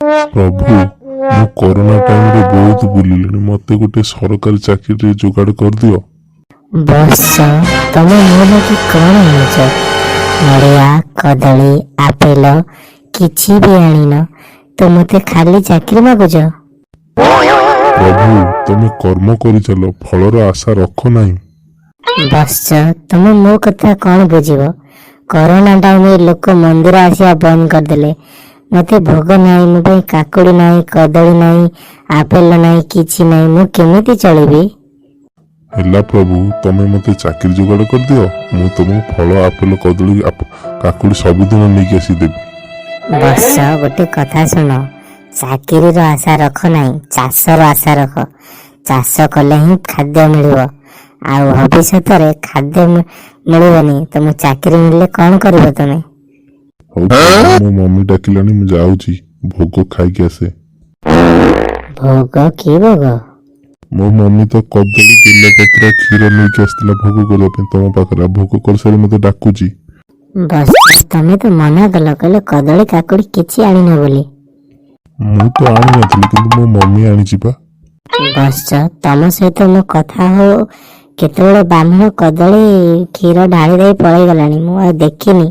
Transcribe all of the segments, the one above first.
ପ୍ରଭୁ ମୁଁ କରୋନା ଟାଇମରେ ବହୁତ ବୁଲିଲିଣି, ମତେ ଗୋଟେ ସରକାରୀ ଚାକିରି ଯୋଗାଡ଼ କରିଦିଅ। ବସ ତମେ ମୋ ଲାଗି କଣ ଆଣିଛ? ନଡ଼ିଆ, କଦଳୀ, ଆପେଲ କିଛି ବି ଆଣିନ ତ ମତେ ଖାଲି ଚାକିରି ମାଗୁଛ? ପ୍ରଭୁ ତମେ କର୍ମ କରିଚାଲ, ଫଳର ଆଶା ରଖ ନାହିଁ। ବସ ତମେ ମୋ କଥା କଣ ବୁଝିବ? କରୋନା ଟାଇମରେ ଲୋକ ମନ୍ଦିର ଆସିବା ବନ୍ଦ କରିଦେଲେ। ମତେ ଭୋଗ ନାହିଁ, ମୋ ପାଇଁ କାକୁଡ଼ି ନାହିଁ, କଦଳୀ ନାହିଁ, ଆପେଲ ନାହିଁ, କିଛି ନାହିଁ। ମୁଁ କେମିତି ଚଳିବି? ହେଲା ପ୍ରଭୁ ତମେ ମତେ ଚାକିରି ଯୋଗାଡ଼ କରିଦିଅ, ମୁଁ ତମକୁ ଫଳ, ଆପେଲ, କଦଳୀ, କାକୁଡ଼ି ସବୁଦିନ ନେଇକି ଆସିଦେବି। ବସ ଗୋଟେ କଥା ଶୁଣ, ଚାକିରିର ଆଶା ରଖ ନାହିଁ, ଚାଷର ଆଶା ରଖ। ଚାଷ କଲେ ହିଁ ଖାଦ୍ୟ ମିଳିବ, ଆଉ ଭବିଷ୍ୟତରେ ଖାଦ୍ୟ ମିଳିବନି ତ ମୁଁ ଚାକିରି ମିଳିଲେ କଣ କରିବ ତମେ? ହଉ ପ୍ରଭୁ, ମୋ ମମି ଡାକିଲାଣି, ମୁଁ ଯାଉଛି ଭୋଗ ଖାଇକି ଆସେ। ଭୋଗ? କି ଭୋଗ? ମୋ ମମି ତ କଦଳୀ, ବେଲପତ୍ର, କ୍ଷୀର ନେଇକି ଆସିଥିଲା ଭୋଗ କରିବା ପାଇଁ ତମ ପାଖରେ। ଭୋଗ କରିସାରି ମତେ ଡାକୁଛି। ବସ ତମେ ତ ମନା କଲ, କହିଲେ କଦଳୀ କାକୁଡ଼ି କିଛି ଆଣିନ ବୋଲି। ମୁଁ ତ ଆଣିନଥିଲି, କିନ୍ତୁ ମୋ ମମି ଆଣିଛି ପା। ବସ ତମ ସହିତ ମୁଁ କଥା ହଉ କେତେବେଳେ ବ୍ରାହ୍ମଣ କଦଳୀ କ୍ଷୀର ଢାଳି ଦେଇ ପଳେଇ ଗଲାଣି, ମୁଁ ଆଉ ଦେଖିନି।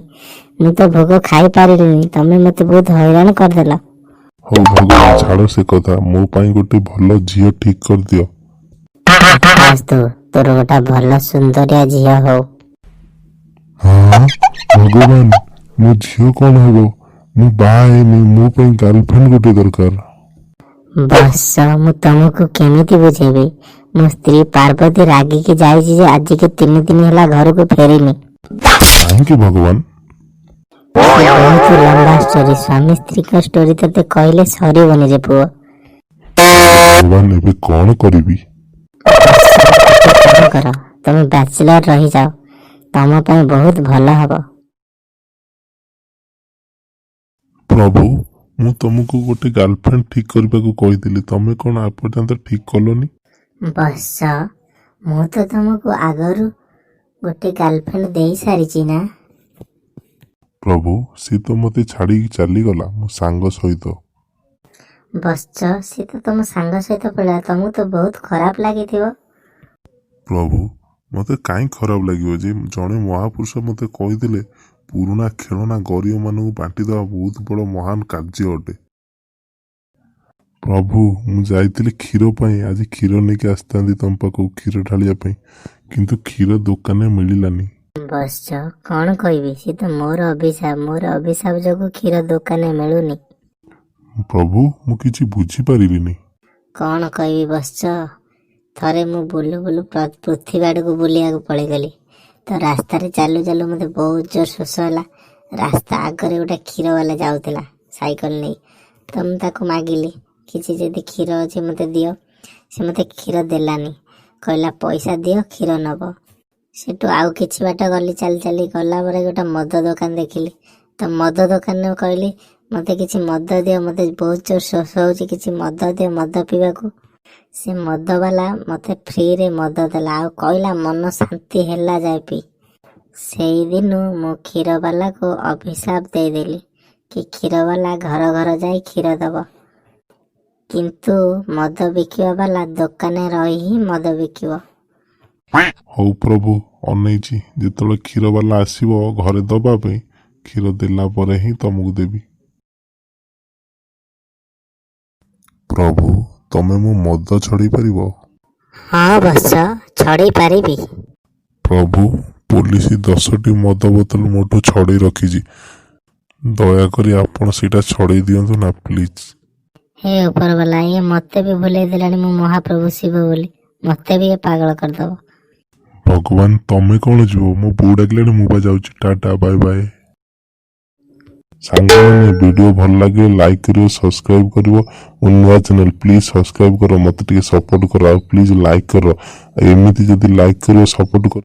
ମୁଁ ତ ଭୋଗ ଖାଇ ପାରିଲିନି, ତମେ ମତେ ବହୁତ ହଇରାଣ କରିଦେଲ। ହଉ ଭଗବାନ ଛାଡ ସେ କଥା, ମୋ ପାଇଁ ଗୋଟେ ଭଲ ଝିଅ ଠିକ କରିଦିଅ। ତୋର ଗୋଟେ ଭଲ ସୁନ୍ଦରିଆ ଝିଅ ହଉ। ହଁ ଭଗବାନ, ମୋ ଝିଅ କଣ ହବ? ମୁଁ ବାହା ହେଇନି, ମୋ ପାଇଁ ଗାର୍ଲଫ୍ରେଣ୍ଡ ଗୋଟେ ଦରକାର। ବସ ମୁଁ ତମକୁ କେମିତି ବୁଝେଇବି? ମୋ ସ୍ତ୍ରୀ ପାର୍ବତୀ ରାଗିକି ଯାଇଛି ଯେ ଆଜିକି 3 ଦିନ ହେଲା ଘରକୁ ଫେରିନି। କାହିଁକି ଭଗବାନ? ବହୁତ ଲମ୍ବା ଷ୍ଟୋରି, ସ୍ୱାମୀ ସ୍ତ୍ରୀଙ୍କ ଷ୍ଟୋରି ତତେ କହିଲେ ସରିବନି ରେ ପୁଅ। ଭଗବାନ ଏବେ କଣ କରିବି? କଣ କର, ତମେ ବ୍ୟାଚଲର ରହିଯାଅ, ତମ ପାଇଁ ବହୁତ ଭଲ ହବ। ପ୍ରଭୁ ମୁଁ ତମକୁ ଗୋଟେ ଗାର୍ଲଫ୍ରେଣ୍ଡ ଠିକ କରିବାକୁ କହିଥିଲି, ତମେ କଣ ଏପର୍ଯ୍ୟନ୍ତ ଠିକ କଲନି? ବସ ମୁଁ ତ ତମକୁ ଆଗରୁ ଗୋଟେ ଗାର୍ଲଫ୍ରେଣ୍ଡ ଦେଇ ସାରିଛି ନା। ପ୍ରଭୁ ସେ ତ ମତେ ଛାଡିକି ଚାଲିଗଲା ମୋ ସାଙ୍ଗ ସହିତ। ବସ ସେ ତ ତମ ସାଙ୍ଗ ସହିତ ପଳେଇଲା, ତମକୁ ତ ବହୁତ ଖରାପ ଲାଗିଥିବ। ପ୍ରଭୁ ମତେ କାହିଁ ଖରାପ ଲାଗିବ ଯେ ଜଣେ ମହାପୁରୁଷ ମତେ କହିଥିଲେ ପୁରୁଣା ଖେଳନା ଗରିବ ମାନଙ୍କୁ ବାଣ୍ଟିଦେବା ବହୁତ ବଡ଼ ମହାନ କାର୍ଯ୍ୟ ଅଟେ। ପ୍ରଭୁ ମୁଁ ଯାଇଥିଲି କ୍ଷୀର ପାଇଁ, ଆଜି କ୍ଷୀର ନେଇକି ଆସିଥାନ୍ତି ତମ ପାଖକୁ କ୍ଷୀର ଢାଳିବା ପାଇଁ, କିନ୍ତୁ କ୍ଷୀର ଦୋକାନରେ ମିଳିଲାନି। ବସ କଣ କହିବି, ସେ ତ ମୋର ଅଭିଶାପ ଯୋଗୁଁ କ୍ଷୀର ଦୋକାନରେ ମିଳୁନି। ପ୍ରଭୁ ମୁଁ କିଛି ବୁଝିପାରିଲିନି। କଣ କହିବି ବସ, ଥରେ ମୁଁ ବୁଲୁ ବୁଲୁ ପୃଥିବୀ ଆଡ଼କୁ ବୁଲିବାକୁ ପଳେଇଗଲି। ତ ରାସ୍ତାରେ ଚାଲୁ ଚାଲୁ ମୋତେ ବହୁତ ଜୋର ଶୋଷ ହେଲା। ରାସ୍ତା ଆଗରେ ଗୋଟେ କ୍ଷୀରବାଲା ଯାଉଥିଲା ସାଇକେଲ ନେଇ, ତ ମୁଁ ତାକୁ ମାଗିଲି କିଛି ଯଦି କ୍ଷୀର ଅଛି ମୋତେ ଦିଅ। ସେ ମୋତେ କ୍ଷୀର ଦେଲାନି, କହିଲା ପଇସା ଦିଅ କ୍ଷୀର ନେବ। ସେଠୁ ଆଉ କିଛି ବାଟ ଗଲି, ଚାଲି ଚାଲି ଗଲା ପରେ ଗୋଟେ ମଦ ଦୋକାନ ଦେଖିଲି। ତ ମଦ ଦୋକାନରେ କହିଲି ମୋତେ କିଛି ମଦ ଦିଅ, ମୋତେ ବହୁତ ଜୋର ଶୋଷ ହେଉଛି, କିଛି ମଦ ଦିଅ ମଦ ପିଇବାକୁ। ସେ ମଦବାଲା ମୋତେ ଫ୍ରିରେ ମଦ ଦେଲା, ଆଉ କହିଲା ମନ ଶାନ୍ତି ହେଲା ଯାଏ ପିଇ। ସେଇଦିନୁ ମୁଁ କ୍ଷୀରବାଲାକୁ ଅଭିଶାପ ଦେଇଦେଲି କି କ୍ଷୀରବାଲା ଘର ଘର ଯାଇ କ୍ଷୀର ଦେବ, କିନ୍ତୁ ମଦ ବିକିବା ବାଲା ଦୋକାନରେ ରହି ହିଁ ମଦ ବିକିବ। ହଉ ପ୍ରଭୁ ଅନେଇଛି, ଯେତେବେଳେ କ୍ଷୀର ବାଲା ଆସିବ ଘରେ ଦବା ପାଇଁ, କ୍ଷୀର ଦେଲା ପରେ ହିଁ ତମକୁ ଦେବି। ପ୍ରଭୁ ତମେ ମୋ ମଦ ଛଡ଼େଇ ପାରିବ? ହଁ ବସ ଛଡ଼େଇ ପାରିବି। ପ୍ରଭୁ ପୋଲିସ 10ଟି ମଦ ବୋତଲ ମୋଠୁ ଛଡ଼େଇ ରଖିଛି, ଦୟାକରି ଆପଣ ସେଇଟା ଛଡ଼େଇ ଦିଅନ୍ତୁ ନା ପ୍ଲିଜ। ହେ ଉପରବାଲା, ଇଏ ମୋତେ ବି ଭୁଲେଇ ଦେଲାଣି ମୁଁ ମହାପ୍ରଭୁ ଶିବ ବୋଲି, ମୋତେ ବି ଏ ପାଗଳ କରିଦବ। ଭଗବାନ ତମେ କଣ ଯିବ, ମୋ ବୋଉ ଡାକିଲାଣି, ମୁଁ ବା ଯାଉଛି, ଟାଟା ବାଏ ବାଏ। ସାଙ୍ଗମାନେ ଭିଡ଼ିଓ ଭଲ ଲାଗିଲେ ଲାଇକ୍ କରିବ, ସବସ୍କ୍ରାଇବ କରିବ। ମୋ ନୂଆ ଚ୍ୟାନେଲ ପ୍ଲିଜ ସବସ୍କ୍ରାଇବ କର, ମୋତେ ଟିକେ ସପୋର୍ଟ କର, ଆଉ ପ୍ଲିଜ ଲାଇକ୍ କର। ଏମିତି ଯଦି ଲାଇକ୍ କରିବ ସପୋର୍ଟ କର